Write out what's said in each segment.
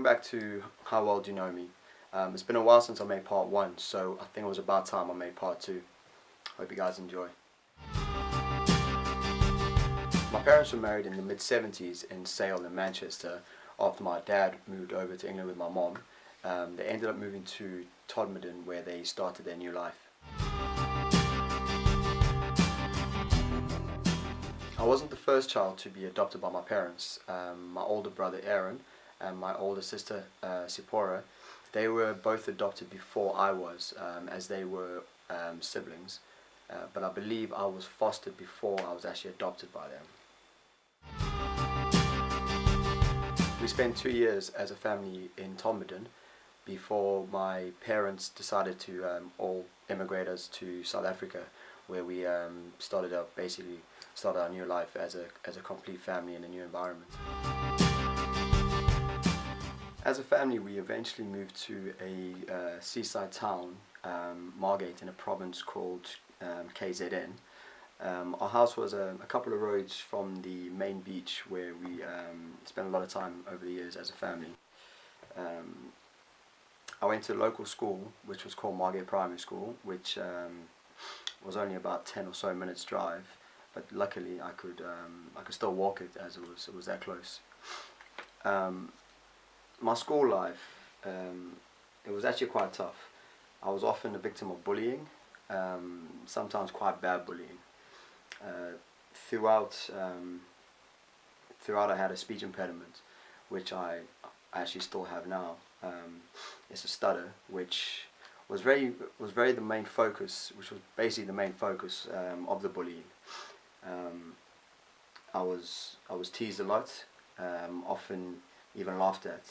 back to How Well Do You Know Me. It's been a while since I made part 1, so I think it was about time I made part 2. Hope you guys enjoy. My parents were married in the mid-70s in Sale in Manchester after my dad moved over to England with my mom. They ended up moving to Todmorden where they started their new life. I wasn't the first child to be adopted by my parents. My older brother Aaron and my older sister Sipora, they were both adopted before I was, as they were siblings. But I believe I was fostered before I was actually adopted by them. We spent 2 years as a family in Todmorden before my parents decided to all immigrate us to South Africa, where we started our new life as a complete family in a new environment. As a family, we eventually moved to a seaside town, Margate, in a province called KZN. Our house was a couple of roads from the main beach where we spent a lot of time over the years as a family. I went to a local school which was called Margate Primary School, which was only about 10 or so minutes drive, but luckily I could still walk it as it was that close. My school life, it was actually quite tough. I was often a victim of bullying, sometimes quite bad bullying. Throughout I had a speech impediment, which I actually still have now. It's a stutter, which was very the main focus, which was basically the main focus of the bullying. I was teased a lot, often even laughed at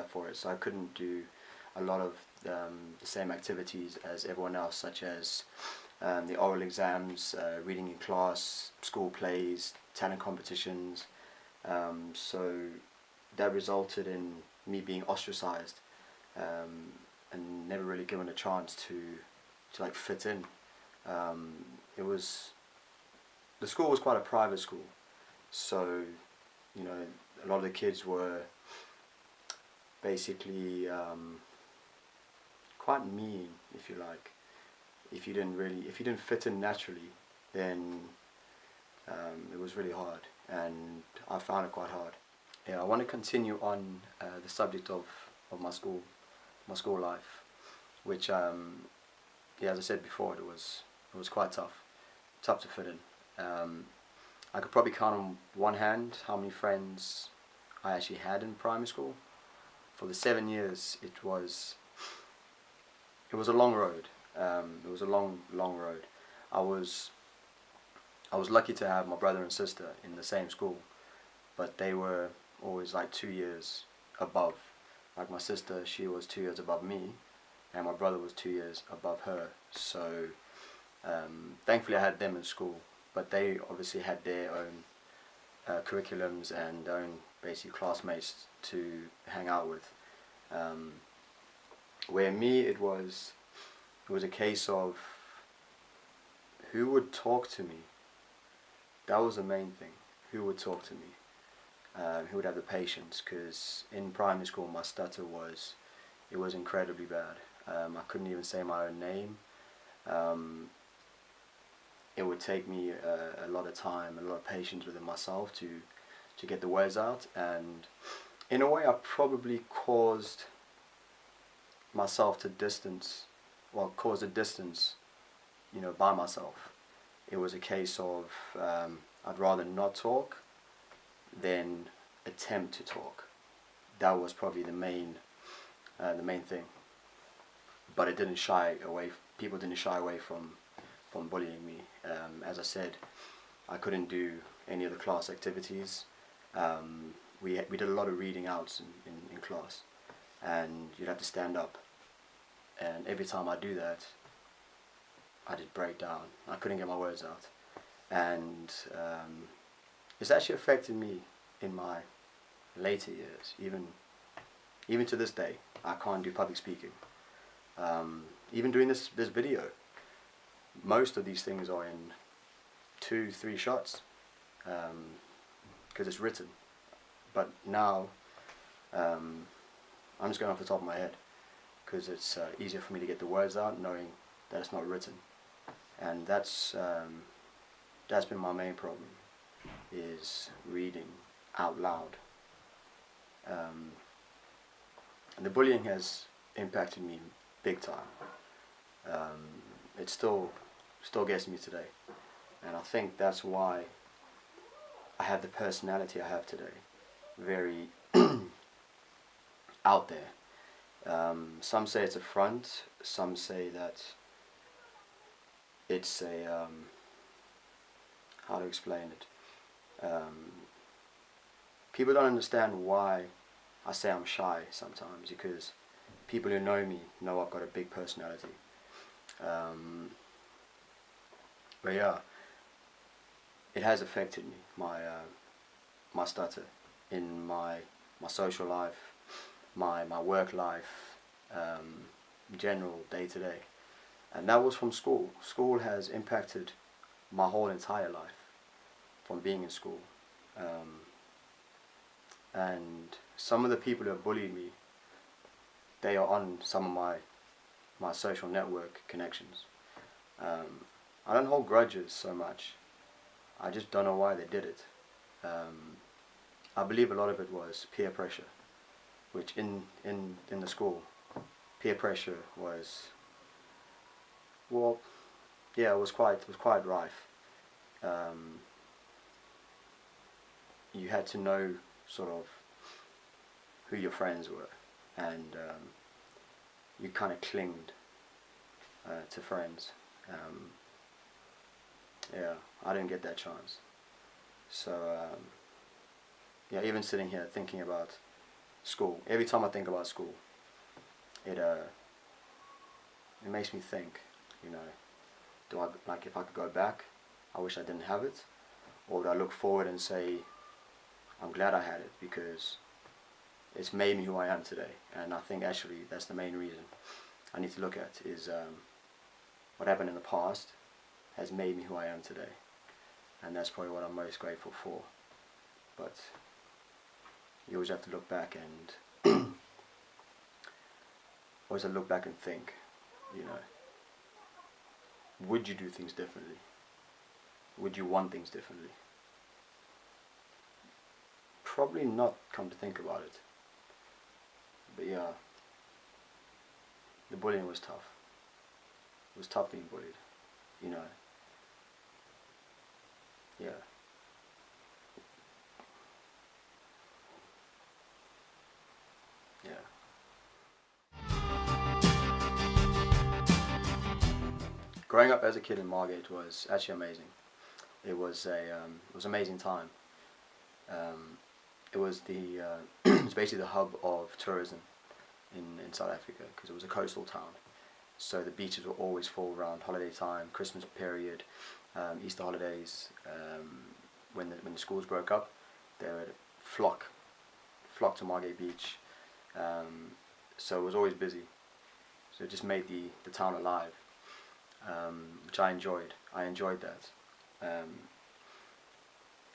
for it. So I couldn't do a lot of the same activities as everyone else, such as the oral exams, reading in class, school plays, talent competitions. So that resulted in me being ostracized and never really given a chance to like fit in. The school was quite a private school, so a lot of the kids were basically quite mean, if you like. If you didn't fit in naturally, then it was really hard, and I found it quite hard. Yeah, I want to continue on the subject of my school life, which yeah, as I said before, it was quite tough to fit in. I could probably count on one hand how many friends I actually had in primary school. For the 7 years, it was a long road. It was a long road. I was lucky to have my brother and sister in the same school, but they were always like 2 years above. Like my sister, she was 2 years above me, and my brother was 2 years above her. So thankfully I had them in school, but they obviously had their own curriculums and their own basic classmates to hang out with. Where me, it was a case of who would talk to me. That was the main thing. Who would talk to me? Who would have the patience? Because in primary school, my stutter was incredibly bad. I couldn't even say my own name. It would take me a lot of time, a lot of patience within myself to get the words out, and in a way I probably caused myself to cause a distance, by myself. It was a case of I'd rather not talk than attempt to talk. That was probably the main thing. But people didn't shy away from bullying me. As I said, I couldn't do any of the class activities. We did a lot of reading outs in class, and you'd have to stand up. And every time I do that, I did break down. I couldn't get my words out, and it's actually affected me in my later years. Even to this day, I can't do public speaking. Even doing this video, most of these things are in 2-3 shots because it's written. But now I'm just going off the top of my head because it's easier for me to get the words out knowing that it's not written. And that's been my main problem, is reading out loud. And the bullying has impacted me big time. It still gets me today, and I think that's why I have the personality I have today. Very out there. Some say it's a front. Some say that it's a how to explain it. People don't understand why I say I'm shy sometimes, because people who know me know I've got a big personality. But yeah, it has affected me, my stutter, in my social life, my work life, general day to day. And that was from school. School has impacted my whole entire life from being in school. And some of the people who have bullied me, they are on some of my social network connections. I don't hold grudges so much. I just don't know why they did it. I believe a lot of it was peer pressure, which in the school, peer pressure was, well, yeah, it was quite rife. You had to know sort of who your friends were, and you kind of clinged to friends. Yeah, I didn't get that chance. So yeah, even sitting here thinking about school, every time I think about school, it makes me think, you know, do I, like, if I could go back, I wish I didn't have it, or do I look forward and say, I'm glad I had it because it's made me who I am today? And I think actually that's the main reason I need to look at, is what happened in the past has made me who I am today, and that's probably what I'm most grateful for. But you always have to look back and always have to look back and think, you know, would you do things differently? Would you want things differently? Probably not, come to think about it. But yeah, the bullying was tough. It was tough being bullied, you know. Yeah. Yeah. Growing up as a kid in Margate was actually amazing. It was an amazing time. It was it was basically the hub of tourism in South Africa, because it was a coastal town. So the beaches were always full around holiday time, Christmas period, Easter holidays. When the schools broke up, they would flock to Margate Beach. So it was always busy. So it just made the town alive, which I enjoyed. I enjoyed that.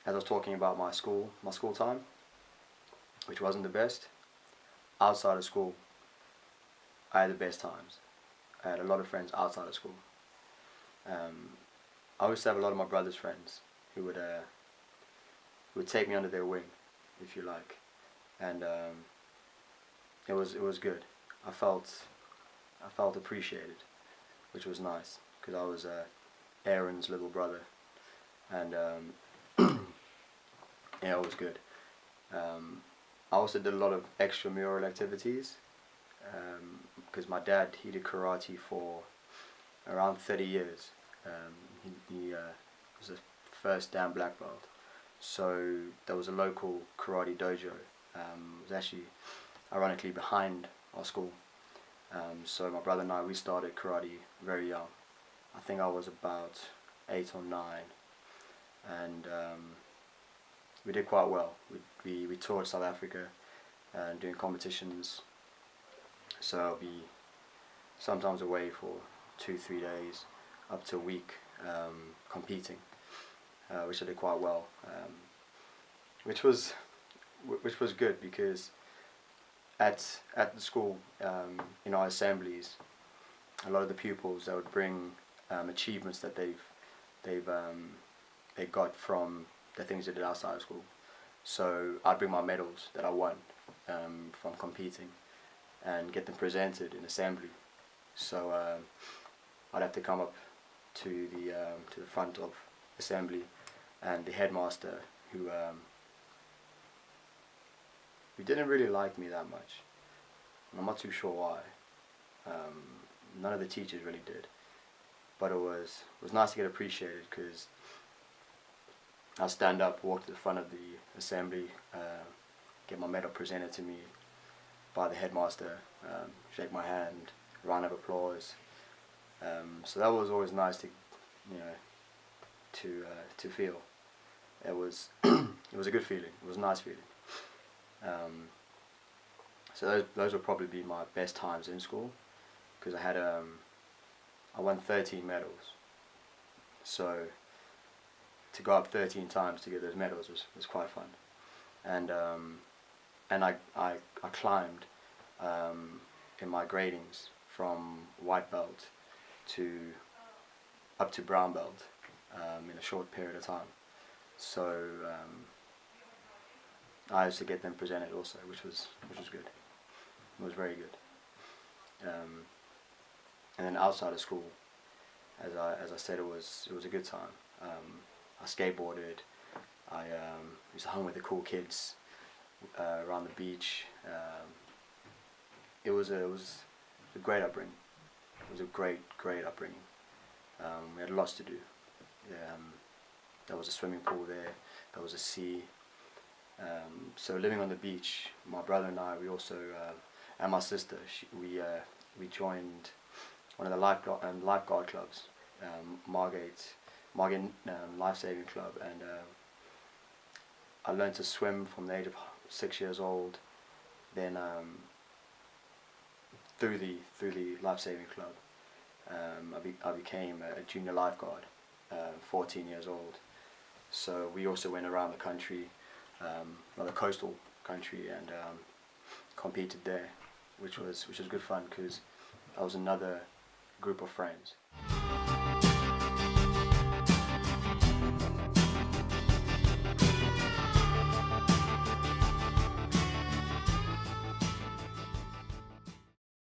As I was talking about my school time, which wasn't the best, outside of school, I had the best times. I had a lot of friends outside of school. I used to have a lot of my brother's friends who would take me under their wing, if you like, and it was good. I felt appreciated, which was nice, because I was Aaron's little brother, and yeah, it was good. I also did a lot of extramural activities, because my dad, he did karate for around 30 years. He was the first Dan black belt. So there was a local karate dojo. It was actually ironically behind our school. So my brother and I, we started karate very young. I think I was about 8 or 9, and we did quite well. We toured South Africa and doing competitions. So I'll be sometimes away for 2-3 days, up to a week, competing, which I did quite well, which was good, because at the school, in our assemblies, a lot of the pupils, they would bring achievements that they got from the things they did outside of school. So I'd bring my medals that I won from competing and get them presented in assembly. So I'd have to come up to the front of assembly, and the headmaster, who didn't really like me that much. I'm not too sure why. None of the teachers really did, but it was nice to get appreciated, because I'd stand up, walk to the front of the assembly, get my medal presented to me by the headmaster, shake my hand, round of applause. So that was always nice to, to feel. It was it was a good feeling. It was a nice feeling. So those would probably be my best times in school, because I won 13 medals. So to go up 13 times to get those medals was quite fun. And I climbed in my gradings from white belt up to brown belt in a short period of time. So I used to get them presented also, which was good. It was very good. And then outside of school, as I said, it was a good time. I skateboarded. I used to hang with the cool kids around the beach. It was a great upbringing. It was a great upbringing. We had lots to do. There was a swimming pool there. There was a sea. So living on the beach, my brother and I, we also, and my sister, we joined one of the lifeguard clubs, Margate Life-Saving Club, and I learned to swim from the age of 6 years old. Then through the Life-Saving Club, I became a junior lifeguard, 14 years old. So we also went around the country, another coastal country, and competed there, which was good fun, because I was another group of friends.